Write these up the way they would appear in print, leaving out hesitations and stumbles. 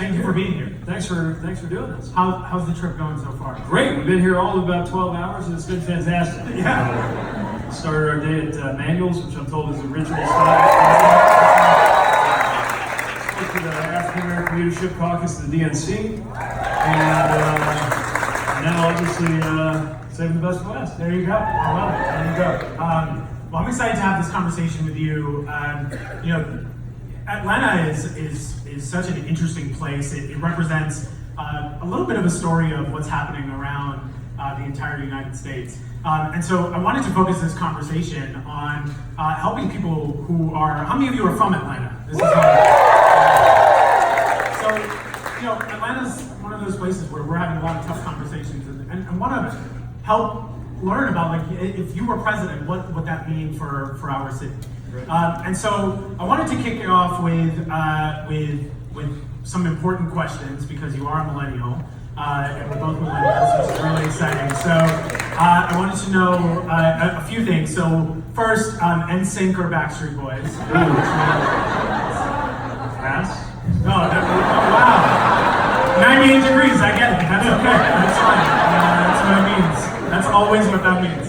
Thank you for being here. Thanks for doing this. How's the trip going so far? Great. We've been here all of about 12 hours, and it's been fantastic. Yeah. Started our day at Manuel's, which I'm told is a ritual style. Spoke to the African American Leadership Caucus, the DNC, and now obviously saving the best for last. There you go. I love it. There you go. Well, I'm excited to have this conversation with you. Atlanta is such an interesting place. It represents a little bit of a story of what's happening around the entire United States. And so I wanted to focus this conversation on helping people who are, how many of you are from Atlanta? This is so, Atlanta's one of those places where we're having a lot of tough conversations and want to help learn about, like, if you were president, what would that mean for our city? And so I wanted to kick it off with some important questions because you are a millennial, and we're both millennials, which is really exciting. So I wanted to know a few things. So first, NSYNC or Backstreet Boys? Pass? Oh, wow. 98 degrees, I get it. That's okay. That's fine. That's what it means. That's always what that means.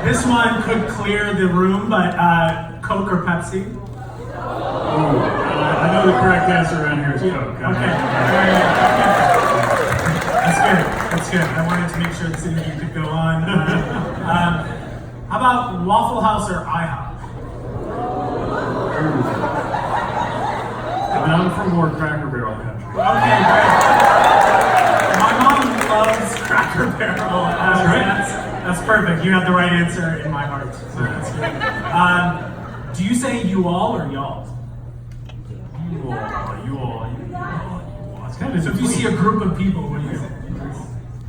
This one could clear the room, but Coke or Pepsi? I know the correct answer around here is Coke. Okay. That's good. I wanted to make sure this interview could go on. How about Waffle House or IHOP? I'm from more Cracker Barrel country. Okay, great. My mom loves Cracker Barrel. That's perfect. You have the right answer in my heart. So that's good. Do you say you all or y'all? You all. It's kind of So if you see a group of people, what do you say?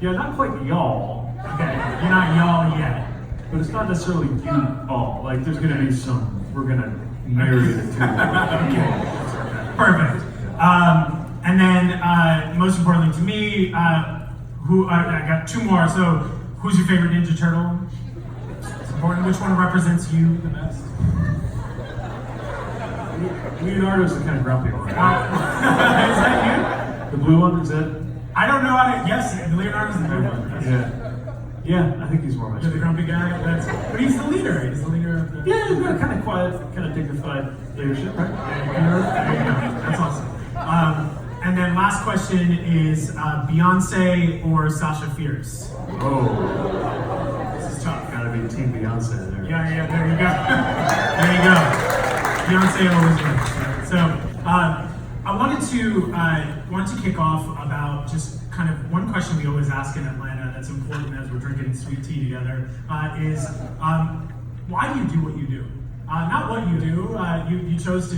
yeah, not quite y'all, Okay, you're not y'all yet. but it's not necessarily you all. Like there's gonna be some. We're gonna marry the two. Okay, perfect. And then most importantly to me, I got two more. So who's your favorite Ninja Turtle? It's important. Which one represents you the best? Leonardo's the kind of grumpy one. Is that The blue one, is that? you? I don't know how to. Yes, Leonardo's the good one. Yeah, I think he's more my You're the grumpy guy. But he's the leader. He's the leader of the. Yeah, he's got kind of quiet, kind of dignified leadership, right? There you go. That's awesome. And then last question is Beyonce or Sasha Fierce? Oh, This is tough. gotta be Team Beyonce there. Yeah, there you go. There you go. Beyonce always wins. So I wanted to kick off about just kind of one question we always ask in Atlanta that's important as we're drinking sweet tea together is why do you do what you do? Not what you do. You chose to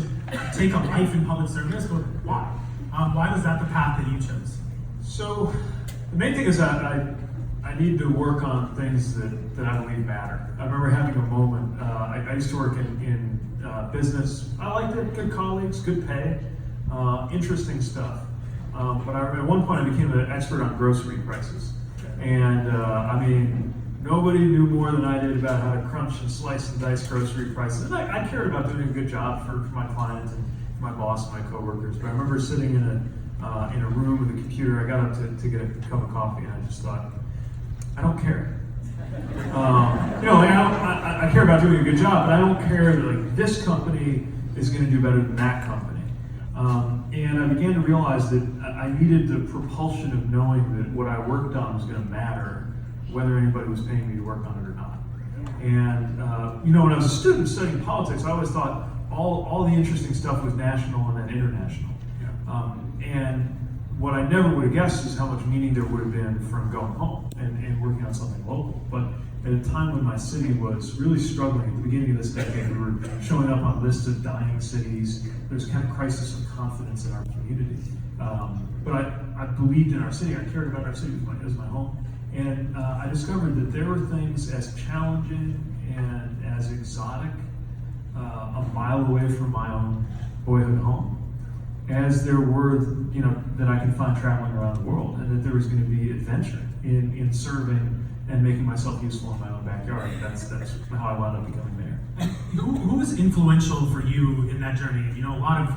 take a life in public service, but why? Why was that the path that you chose? So the main thing is that I need to work on things that I believe matter. I remember having a moment. I used to work in business. I liked it. Good colleagues, good pay, interesting stuff. But at one point I became an expert on grocery prices. And nobody knew more than I did about how to crunch and slice and dice grocery prices. And I cared about doing a good job for my clients and my boss and my coworkers. But I remember sitting in a room with a computer. I got up to get a cup of coffee, and I just thought, I don't care. I care about doing a good job, but I don't care that like this company is going to do better than that company. And I began to realize that I needed the propulsion of knowing that what I worked on was going to matter, whether anybody was paying me to work on it or not. And when I was a student studying politics, I always thought all the interesting stuff was national and then international. And what I never would have guessed is how much meaning there would have been from going home and working on something local. But at a time when my city was really struggling, at the beginning of this decade, we were showing up on lists of dying cities. There's kind of crisis of confidence in our community. But I believed in our city. I cared about our city as my home. And I discovered that there were things as challenging and as exotic a mile away from my own boyhood home as there were, that I could find traveling around the world, and that there was going to be adventure in serving and making myself useful in my own backyard. That's how I wound up becoming mayor. And who was influential for you in that journey? A lot of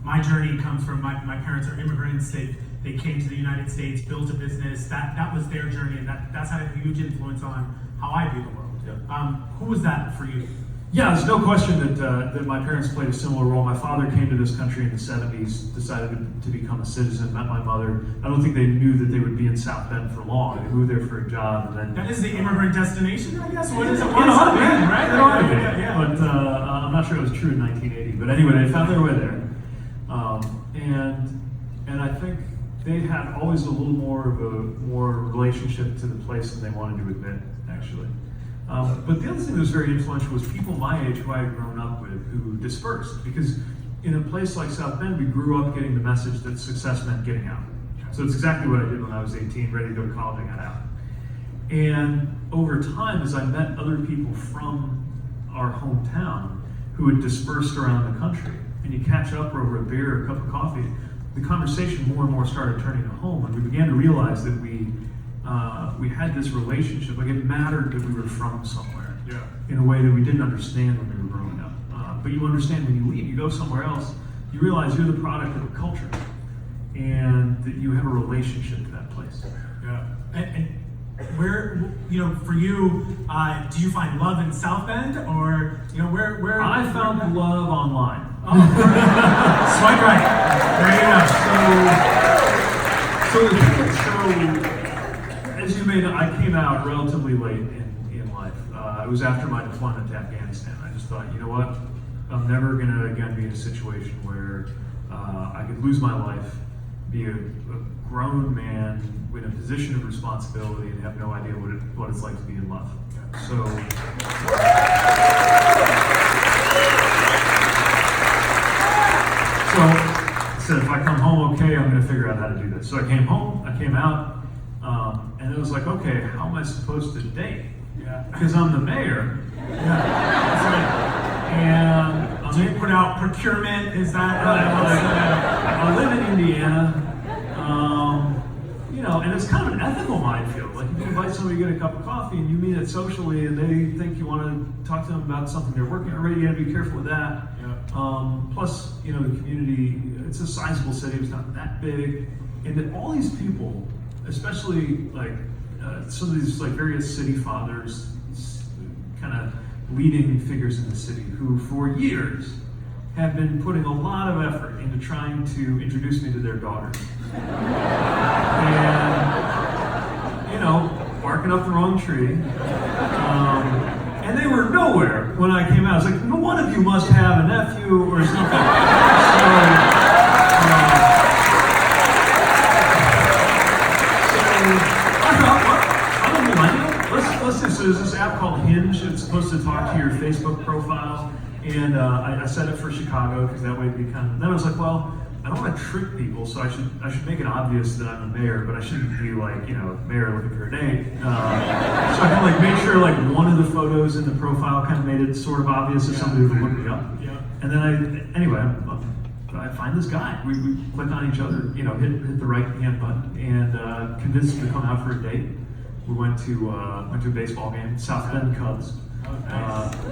my journey comes from my parents are immigrants. They came to the United States, built a business. That was their journey, and that's had a huge influence on how I view the world. Yeah. Who was that for you? Yeah, there's no question that my parents played a similar role. My father came to this country in the 70s, decided to become a citizen, met my mother. I don't think they knew that they would be in South Bend for long. They moved there for a job, and then... That is the immigrant destination, I guess? What is it? It ought to be, right? It ought to be. Yeah. But I'm not sure it was true in 1980. But anyway, they found their way there. And I think they had always a little more relationship to the place than they wanted to admit, actually. But the other thing that was very influential was people my age who I had grown up with who dispersed. Because in a place like South Bend, we grew up getting the message that success meant getting out. So it's exactly what I did when I was 18, ready to go to college, I got out. And over time, as I met other people from our hometown who had dispersed around the country, and you catch up over a beer or a cup of coffee, the conversation more and more started turning to home, and we began to realize that we had this relationship, like it mattered that we were from somewhere, in a way that we didn't understand when we were growing up. But you understand when you leave, you go somewhere else, you realize you're the product of a culture, and that you have a relationship to that place. Yeah. And where, for you, do you find love in South Bend, or where? I found love online. Oh, swipe right. There you go. So as you may know, I came out relatively late in life. It was after my deployment to Afghanistan. I just thought, you know what? I'm never going to again be in a situation where I could lose my life, be a grown man in a position of responsibility, and have no idea what it's like to be in love. So I said, if I come home okay, I'm going to figure out how to do this. So I came home, I came out, and it was like, okay, how am I supposed to date? Yeah. Because I'm the mayor. Yeah, that's right. And Do you put out procurement? Is that? I live in Indiana, and it's kind of an ethical minefield. Like if you invite somebody to get a cup of coffee and you meet it socially, and they think you want to talk to them about something they're working on already, you got to be careful with that. Yeah. Plus, the community, it's a sizable city, it's not that big, and that all these people, especially like some of these like various city fathers, kind of leading figures in the city, who for years have been putting a lot of effort into trying to introduce me to their daughters. And, barking up the wrong tree. And they were nowhere when I came out. I was like, one of you must have a nephew or something. I'm a millennial. Let's do so. There's this app called Hinge. It's supposed to talk to your Facebook profile. And I set it for Chicago because that way it'd be then I was like, well, I don't want to trick people, so I should make it obvious that I'm a mayor, but I shouldn't be like, mayor looking for a date. So I can make sure one of the photos in the profile kind of made it sort of obvious to somebody who looked me up. Yeah. And then I find this guy. We click on each other, hit the right hand button, and convinced him to come out for a date. We went to a baseball game, South Bend Cubs.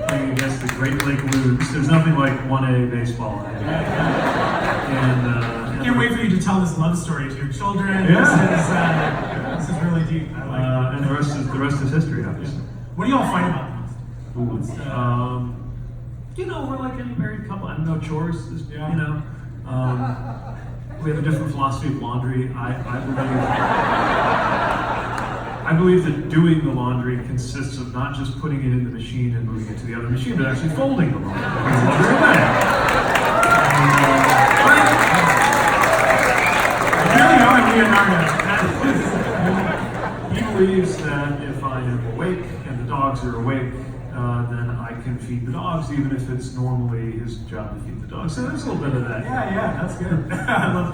Playing against the Great Lake Loons. There's nothing like 1A baseball. I can't wait for you to tell this love story to your children. Yeah. This is really deep. I like it. And the rest is history, obviously. What do y'all fight about the most? We're like any married couple. I have no chores. Yeah. We have a different philosophy of laundry. I believe that doing the laundry consists of not just putting it in the machine and moving it to the other machine, but actually folding the laundry. He believes that if I am awake and the dogs are awake, then I can feed the dogs, even if it's normally his job to feed the dogs. So there's a little bit of that. Yeah, that's good. I love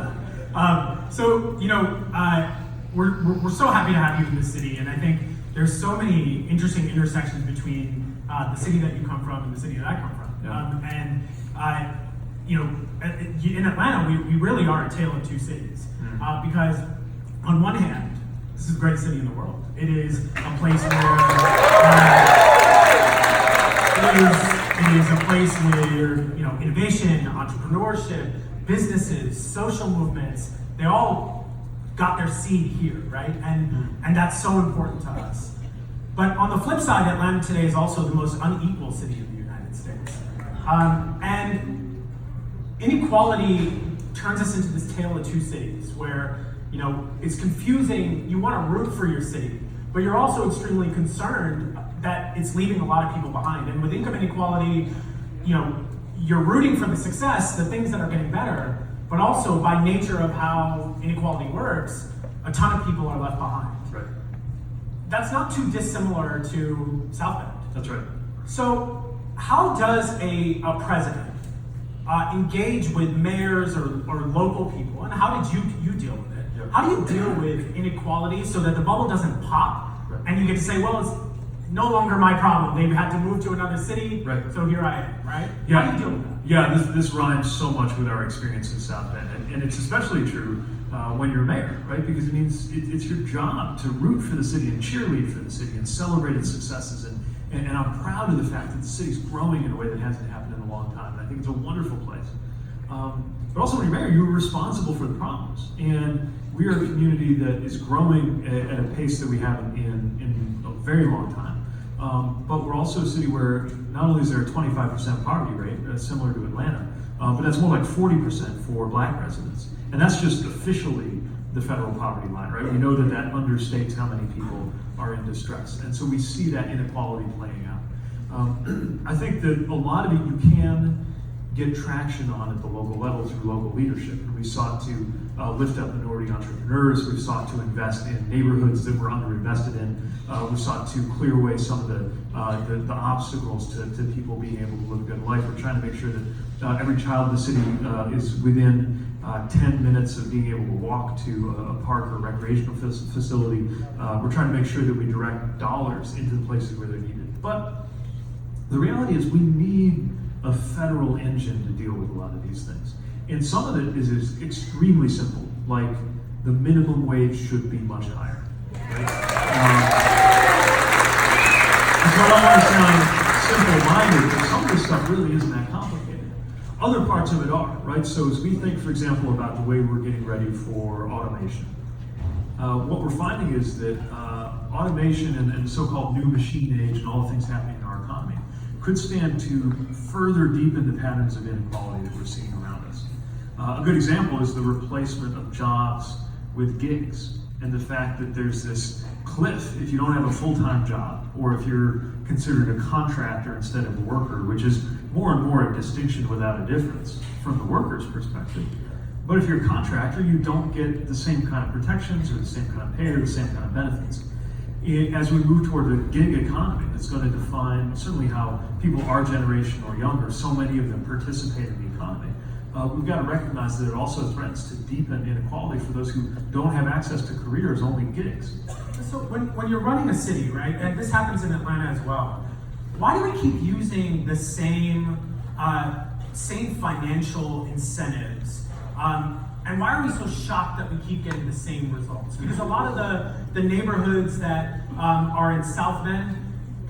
that. We're so happy to have you in this city, and I think there's so many interesting intersections between the city that you come from and the city that I come from. In Atlanta, we really are a tale of two cities, because on one hand, this is the greatest city in the world. It is a place where it is a place where innovation, entrepreneurship, businesses, social movements, they all got their seed here, right? And that's so important to us. But on the flip side, Atlanta today is also the most unequal city in the United States. And inequality turns us into this tale of two cities where, it's confusing. You want to root for your city, but you're also extremely concerned that it's leaving a lot of people behind. And with income inequality, you're rooting for the success, the things that are getting better, but also by nature of how inequality works, a ton of people are left behind. Right. That's not too dissimilar to South Bend. That's right. So how does a president engage with mayors or local people, and how did you deal with it? Yep. How do you deal with inequality so that the bubble doesn't pop, right, and you get to say, well, it's no longer my problem. They've had to move to another city, right, so here I am, right? Yeah. How do you deal with that? Yeah, this rhymes so much with our experience in South Bend, and it's especially true when you're mayor, right? Because it means it's your job to root for the city and cheerlead for the city and celebrate its successes. And I'm proud of the fact that the city's growing in a way that hasn't happened in a long time. And I think it's a wonderful place. But also when you're mayor, you're responsible for the problems. And we are a community that is growing at a pace that we haven't in a very long time. But we're also a city where not only is there a 25% poverty rate, similar to Atlanta, but that's more like 40% for Black residents. And that's just officially the federal poverty line, right? We know that understates how many people are in distress. And so we see that inequality playing out. I think that a lot of it you can get traction on at the local level through local leadership. And we sought to lift up minority entrepreneurs. We sought to invest in neighborhoods that were underinvested in. We sought to clear away some of the obstacles to people being able to live a good life. We're trying to make sure that every child in the city is within 10 minutes of being able to walk to a park or recreational facility. We're trying to make sure that we direct dollars into the places where they're needed. But the reality is we need a federal engine to deal with a lot of these things. And some of it is extremely simple, like the minimum wage should be much higher. Right? So I don't want to sound simple-minded, but some of this stuff really isn't that complicated. Other parts of it are, right? So as we think, for example, about the way we're getting ready for automation, what we're finding is that automation and the so-called new machine age and all the things happening in our economy could stand to further deepen the patterns of inequality that we're seeing around us. A good example is the replacement of jobs with gigs, and the fact that there's this cliff if you don't have a full-time job, or if you're considered a contractor instead of a worker, which is more and more a distinction without a difference from the worker's perspective. But if you're a contractor, you don't get the same kind of protections or the same kind of pay or the same kind of benefits. As we move toward the gig economy, that's going to define certainly how people our generation or younger, so many of them participate in the economy. We've got to recognize that it also threatens to deepen inequality for those who don't have access to careers, only gigs. So when you're running a city, right, and this happens in Atlanta as well, why do we keep using the same financial incentives? And why are we so shocked that we keep getting the same results? Because a lot of the neighborhoods that are in South Bend,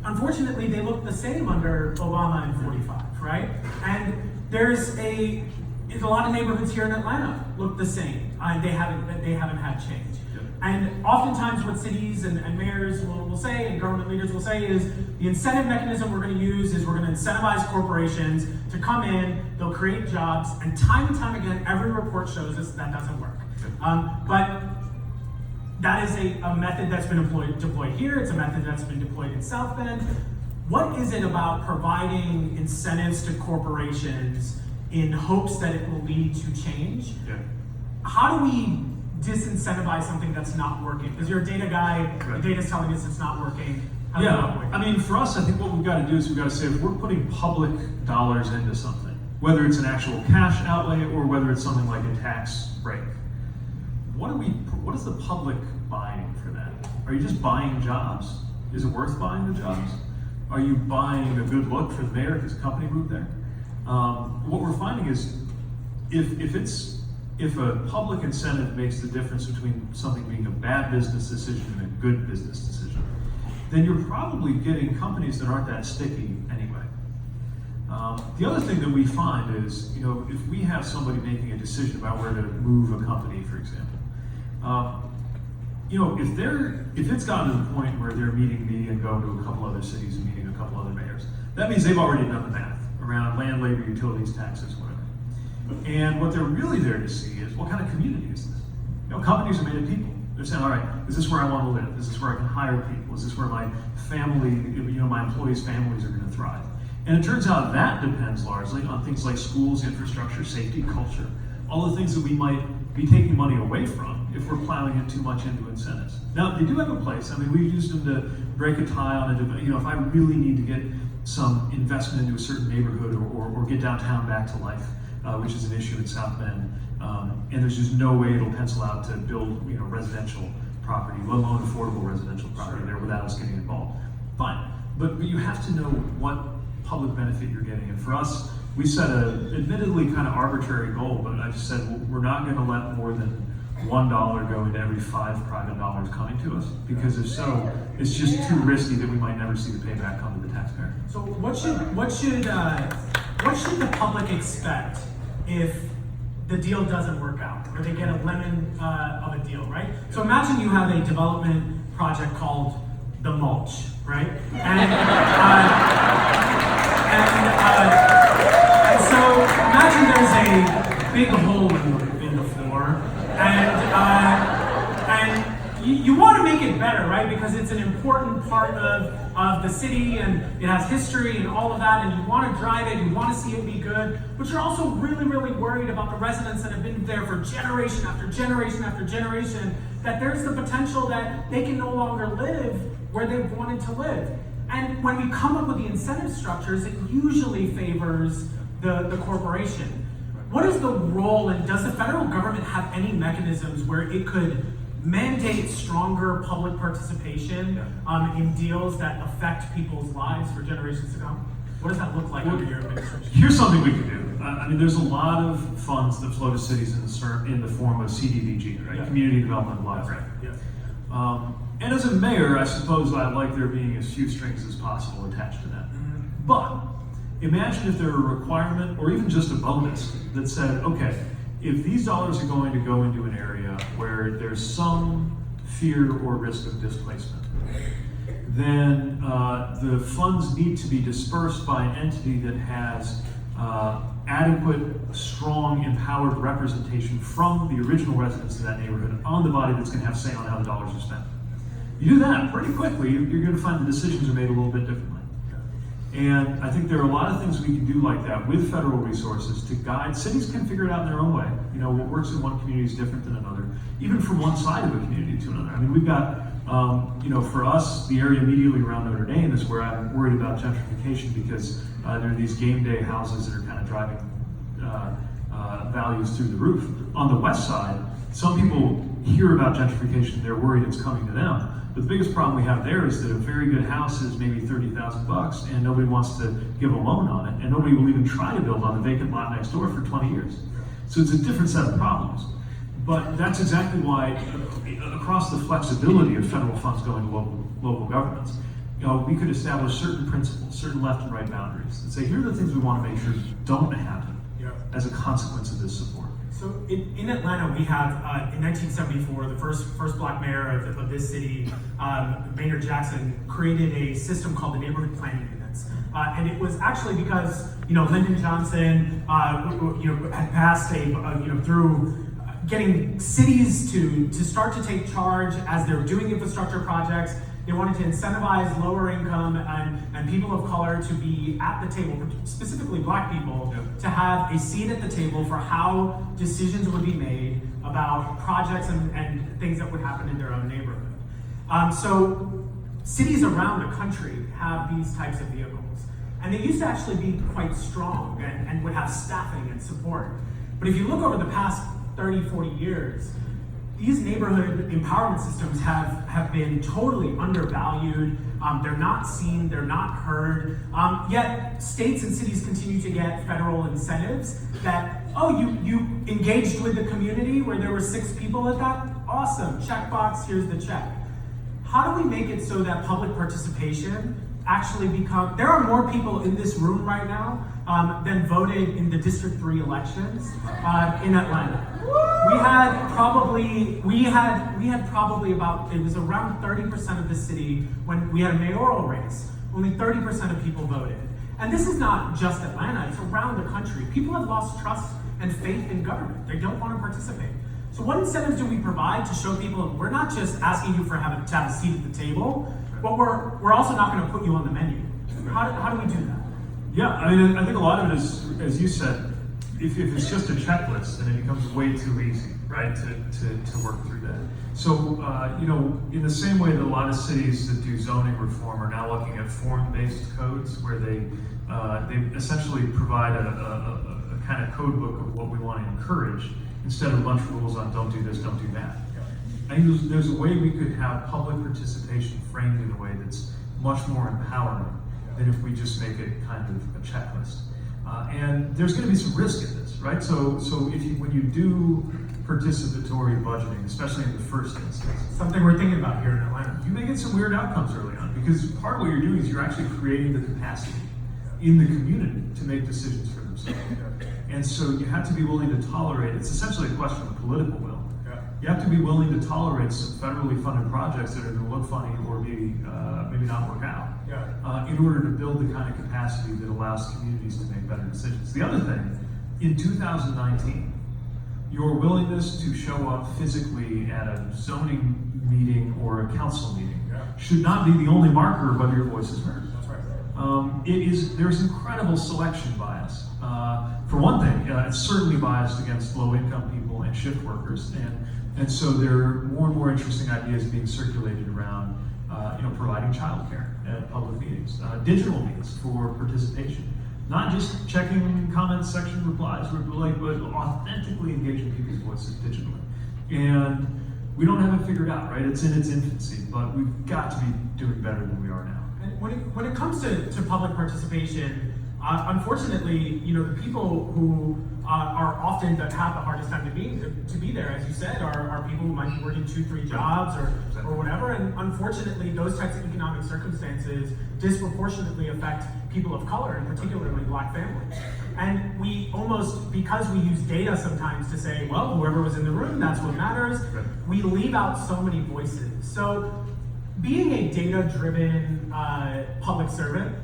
unfortunately, they look the same under Obama and 45, right? And there's a lot of neighborhoods here in Atlanta look the same. They haven't had change. Yep. And oftentimes what cities and mayors will say and government leaders will say is the incentive mechanism we're going to use is we're going to incentivize corporations to come in, they'll create jobs, and time again, every report shows us that doesn't work. But that is a method that's been deployed here, it's a method that's been deployed in South Bend. What is it about providing incentives to corporations in hopes that it will lead to change? Yeah. How do we disincentivize something that's not working? Because you're a data guy, Right. the data's telling us it's not working. How's Yeah, it not working? I mean, for us, I think what we've got to do is we've got to say if we're putting public dollars into something, whether it's an actual cash outlay or whether it's something like a tax break, what is the public buying for that? Are you just buying jobs? Is it worth buying the jobs? Are you buying a good look for the mayor, his company moved there? What we're finding is if a public incentive makes the difference between something being a bad business decision and a good business decision, then you're probably getting companies that aren't that sticky anyway. The other thing that we find is, if we have somebody making a decision about where to move a company, for example, if it's gotten to the point where they're meeting me and going to a couple other cities and meeting a couple other mayors, that means they've already done the math around land, labor, utilities, taxes, whatever. And what they're really there to see is what kind of community is this? Companies are made of people. They're saying, all right, is this where I want to live? Is this where I can hire people? Is this where my family, my employees' families are going to thrive? And it turns out that depends largely on things like schools, infrastructure, safety, culture, all the things that we might be taking money away from if we're plowing it too much into incentives. Now, they do have a place. I mean, we've used them to break a tie on if I really need to get some investment into a certain neighborhood or get downtown back to life, which is an issue in South Bend, and there's just no way it'll pencil out to build residential property, let alone affordable residential property there without us getting involved. Fine, but you have to know what public benefit you're getting. And for us, we set a admittedly kind of arbitrary goal, but I just said we're not going to let more than $1 go into every 5 private dollars coming to us, because if so, it's just too risky that we might never see the payback come to the taxpayer. So what should the public expect if the deal doesn't work out, or they get a lemon of a deal, right? So imagine you have a development project called the mulch, right? And so imagine there's a big hole in the floor, and you want to make it better, right? Because it's an important part of the city, and it has history and all of that, and you want to drive it, you want to see it be good, but you're also really, really worried about the residents that have been there for generation after generation after generation, that there's the potential that they can no longer live where they've wanted to live. And when we come up with the incentive structures, it usually favors the corporation. What is the role, and does the federal government have any mechanisms where it could mandate stronger public participation in deals that affect people's lives for generations to come? What does that look like under your administration? Here's something we can do. There's a lot of funds that flow to cities in the form of CDBG, right? Yeah. Community Development Block Grant. Yeah. And as a mayor, I suppose I'd like there being as few strings as possible attached to that. Mm-hmm. But imagine if there were a requirement or even just a bonus that said, okay, if these dollars are going to go into an area where there's some fear or risk of displacement, then the funds need to be dispersed by an entity that has adequate, strong, empowered representation from the original residents of that neighborhood on the body that's going to have say on how the dollars are spent. You do that pretty quickly, you're going to find the decisions are made a little bit differently. And I think there are a lot of things we can do like that with federal resources to guide. Cities can figure it out in their own way. What works in one community is different than another, even from one side of a community to another. I mean, we've got, for us, the area immediately around Notre Dame is where I'm worried about gentrification, because there are these game day houses that are kind of driving values through the roof. On the west side, some people hear about gentrification, they're worried it's coming to them. But the biggest problem we have there is that a very good house is maybe $30,000 and nobody wants to give a loan on it, and nobody will even try to build on the vacant lot next door for 20 years. So it's a different set of problems. But that's exactly why, across the flexibility of federal funds going to local governments, we could establish certain principles, certain left and right boundaries, and say, here are the things we want to make sure don't happen as a consequence of this support. So in Atlanta, we have, in 1974, the first black mayor of this city, Maynard Jackson, created a system called the neighborhood planning units. And it was actually because, Lyndon Johnson, had passed through getting cities to start to take charge as they're doing infrastructure projects. They wanted to incentivize lower income and people of color to be at the table, specifically black people, to have a seat at the table for how decisions would be made about projects and things that would happen in their own neighborhood. So cities around the country have these types of vehicles. And they used to actually be quite strong and would have staffing and support. But if you look over the past 30, 40 years, these neighborhood empowerment systems have been totally undervalued. They're not seen, they're not heard. Yet states and cities continue to get federal incentives that, you engaged with the community where there were 6 people at that? Awesome, checkbox, here's the check. How do we make it so that public participation actually become, there are more people in this room right now than voted in the District 3 elections in Atlanta. We had probably about, it was around 30% of the city when we had a mayoral race. Only 30% of people voted. And this is not just Atlanta, it's around the country. People have lost trust and faith in government. They don't want to participate. So what incentives do we provide to show people we're not just asking you to have a seat at the table, but we're also not going to put you on the menu? How do we do that? Yeah, I mean, I think a lot of it is, as you said, if it's just a checklist, then it becomes way too easy, right, to work through that. So, in the same way that a lot of cities that do zoning reform are now looking at form-based codes, where they essentially provide a kind of code book of what we want to encourage, instead of a bunch of rules on don't do this, don't do that. I think there's a way we could have public participation framed in a way that's much more empowering than if we just make it kind of a checklist. And there's going to be some risk in this, right? So when you do participatory budgeting, especially in the first instance, something we're thinking about here in Atlanta, you may get some weird outcomes early on, because part of what you're doing is you're actually creating the capacity in the community to make decisions for themselves. And so you have to be willing to tolerate, it's essentially a question of political will. You have to be willing to tolerate some federally funded projects that are going to look funny or maybe not work out in order to build the kind of capacity that allows communities to make better decisions. The other thing, in 2019, your willingness to show up physically at a zoning meeting or a council meeting should not be the only marker of whether your voice is heard. That's right. There's incredible selection bias. For one thing, it's certainly biased against low-income people and shift workers, and so there are more and more interesting ideas being circulated around, providing childcare at public meetings, digital means for participation, not just checking comments section replies, but authentically engaging people's voices digitally. And we don't have it figured out, right? It's in its infancy, but we've got to be doing better than we are now. And when it comes to public participation, unfortunately, the people who are often that have the hardest time to be there, as you said, are people who might be working 2-3 jobs or whatever. And unfortunately, those types of economic circumstances disproportionately affect people of color, and particularly Black families. And we almost, because we use data sometimes to say, well, whoever was in the room, that's what matters, we leave out so many voices. So being a data-driven public servant,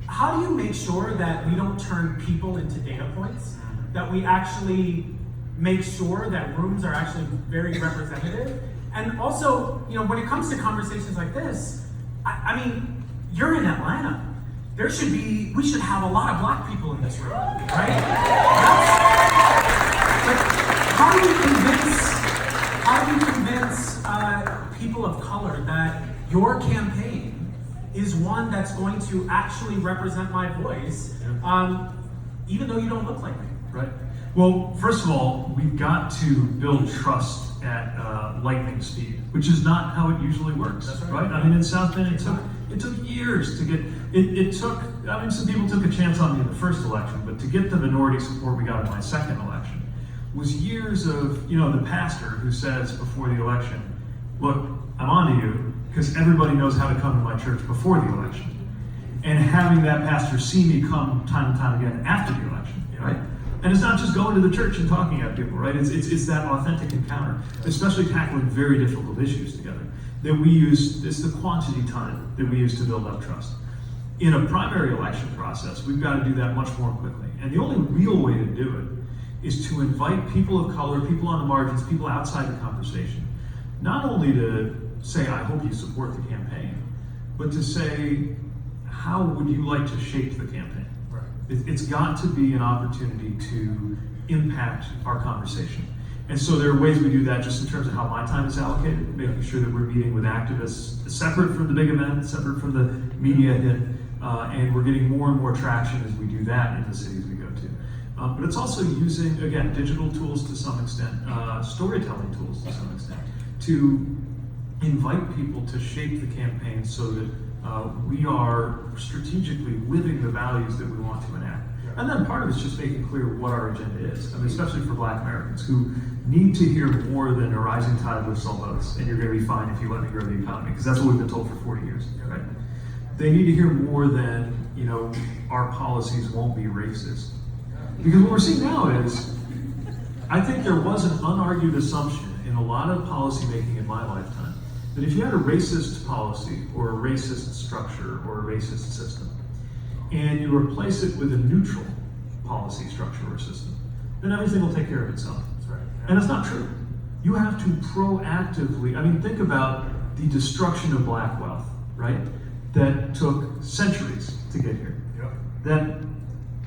how do you make sure that we don't turn people into data points? That we actually make sure that rooms are actually very representative? And also, when it comes to conversations like this, I mean, you're in Atlanta. We should have a lot of Black people in this room, right? How do you convince people of color that your campaign is one that's going to actually represent my voice, even though you don't look like me? Right. Well, first of all, we've got to build trust at lightning speed, which is not how it usually works. That's right. I mean, in South Bend, it took years to get. Some people took a chance on me in the first election, but to get the minority support we got in my second election was years of the pastor who says before the election, "Look, I'm on to you because everybody knows how to come to my church before the election," and having that pastor see me come time and time again after the election, right? And it's not just going to the church and talking at people, right? It's that authentic encounter, especially tackling very difficult issues together, that we use. It's the quantity time that we use to build up trust. In a primary election process, we've got to do that much more quickly. And the only real way to do it is to invite people of color, people on the margins, people outside the conversation, not only to say, I hope you support the campaign, but to say, how would you like to shape the campaign? Right. It's got to be an opportunity to impact our conversation. And so there are ways we do that just in terms of how my time is allocated, making sure that we're meeting with activists separate from the big event, separate from the media hit, and we're getting more and more traction as we do that in the cities we go to. But it's also using, again, digital tools to some extent, storytelling tools to some extent, to invite people to shape the campaign so that we are strategically living the values that we want to enact. And then part of it's just making clear what our agenda is. I mean, especially for Black Americans who need to hear more than a rising tide lifts all boats, and you're going to be fine if you let me grow the economy, because that's what we've been told for 40 years, right? they need to hear more than, our policies won't be racist. Because what we're seeing now is, I think there was an unargued assumption in a lot of policymaking in my lifetime that if you had a racist policy or a racist structure or a racist system, and you replace it with a neutral policy structure or system, then everything will take care of itself. That's right. And it's not true. You have to proactively, think about the destruction of black wealth, right? That took centuries to get here. Yep. That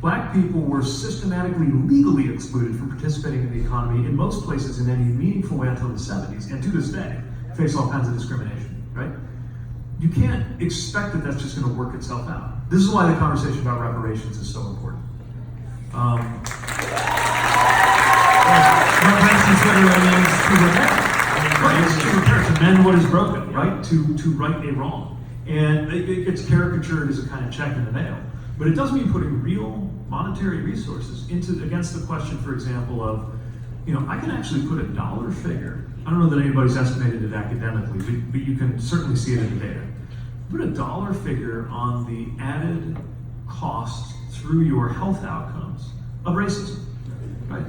black people were systematically, legally excluded from participating in the economy in most places in any meaningful way until the 70s, and to this day, face all kinds of discrimination, right? You can't expect that that's just going to work itself out. This is why the conversation about reparations is so important. Reparations literally means to repair. Right, it's to repair, to mend what is broken, right? To right a wrong. And it gets caricatured as a kind of check in the mail. But it does mean putting real monetary resources against the question, for example, of, I can actually put a dollar figure. I don't know that anybody's estimated it academically, but you can certainly see it in the data. Put a dollar figure on the added costs through your health outcomes of racism, right?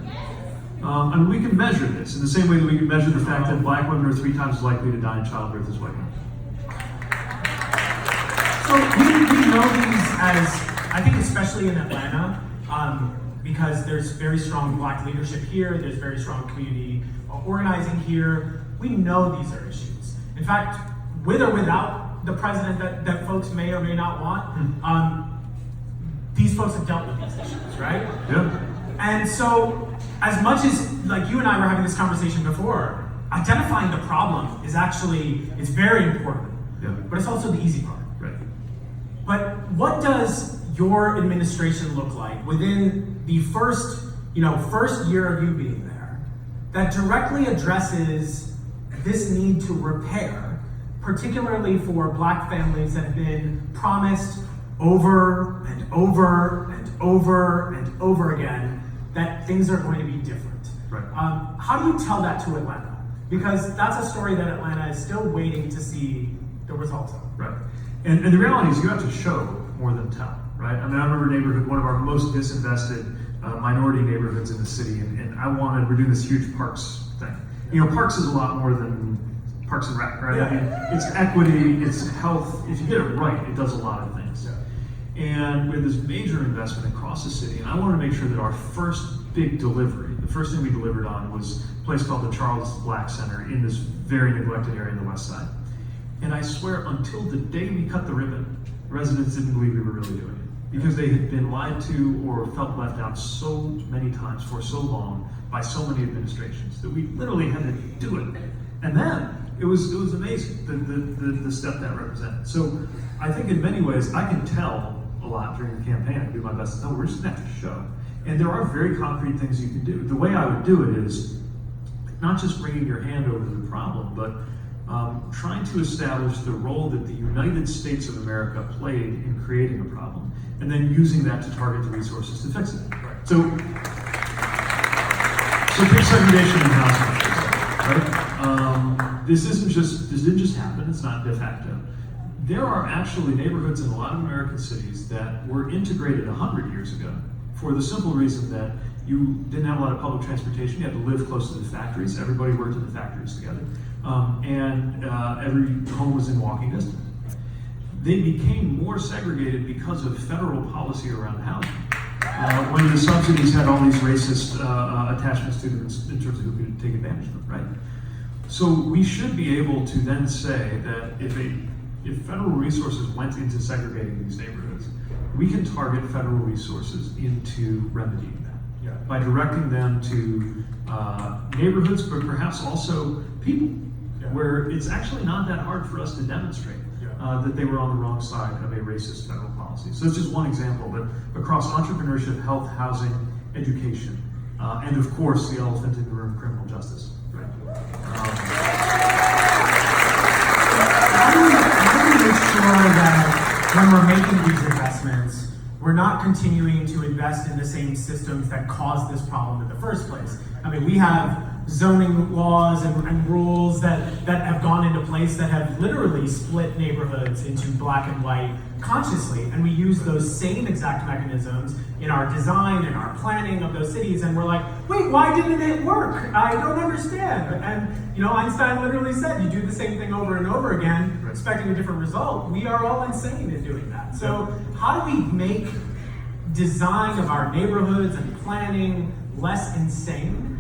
We can measure this in the same way that we can measure the fact that black women are 3 times as likely to die in childbirth as white women. So we know these as, I think especially in Atlanta, because there's very strong black leadership here, there's very strong community organizing here. We know these are issues. In fact, with or without the president that folks may or may not want, these folks have dealt with these issues, right? Yeah. And so, as much as like you and I were having this conversation before, identifying the problem is very important. Yeah. But it's also the easy part. Right. But what does your administration look like within the first year of you being there that directly addresses this need to repair, particularly for black families that have been promised over and over and over and over again that things are going to be different? Right. How do you tell that to Atlanta? Because that's a story that Atlanta is still waiting to see the results of. Right. And the reality is you have to show more than tell, right? I remember a neighborhood, one of our most disinvested minority neighborhoods in the city, and we're doing this huge parks thing. Parks is a lot more than Parks and Rec, right? Yeah. It's equity, it's health. If you get it right, it does a lot of things. Yeah. And we had this major investment across the city, and I wanted to make sure that our first big delivery, the first thing we delivered on, was a place called the Charles Black Center in this very neglected area in the West Side. And I swear, until the day we cut the ribbon, residents didn't believe we were really doing it, because they had been lied to or felt left out so many times for so long by so many administrations that we literally had to do it. And then it was amazing the step that represented. So I think in many ways I can tell a lot during the campaign. I do my best to tell. We're just gonna have to show. And there are very concrete things you can do. The way I would do it is not just bringing your hand over the problem, but trying to establish the role that the United States of America played in creating a problem, and then using that to target the resources to fix it. Right. So take segregation in housing, right? This didn't just happen. It's not de facto. There are actually neighborhoods in a lot of American cities that were integrated 100 years ago for the simple reason that you didn't have a lot of public transportation. You had to live close to the factories. Everybody worked in the factories together. And every home was in walking distance. They became more segregated because of federal policy around housing. When the subsidies had all these racist attachments to them in terms of who could take advantage of them, right? So we should be able to then say that if federal resources went into segregating these neighborhoods, we can target federal resources into remedying that. Yeah. By directing them to neighborhoods, but perhaps also people, where it's actually not that hard for us to demonstrate that they were on the wrong side of a racist federal policy. So it's just one example, but across entrepreneurship, health, housing, education, and of course the elephant in the room, criminal justice. Right? How do we make sure that when we're making these investments, we're not continuing to invest in the same systems that caused this problem in the first place? We have zoning laws and rules that have gone into place that have literally split neighborhoods into black and white consciously, and we use those same exact mechanisms in our design and our planning of those cities, and we're like, wait, why didn't it work? I don't understand. And you know, Einstein literally said, you do the same thing over and over again, expecting a different result. We are all insane in doing that. So how do we make design of our neighborhoods and planning less insane?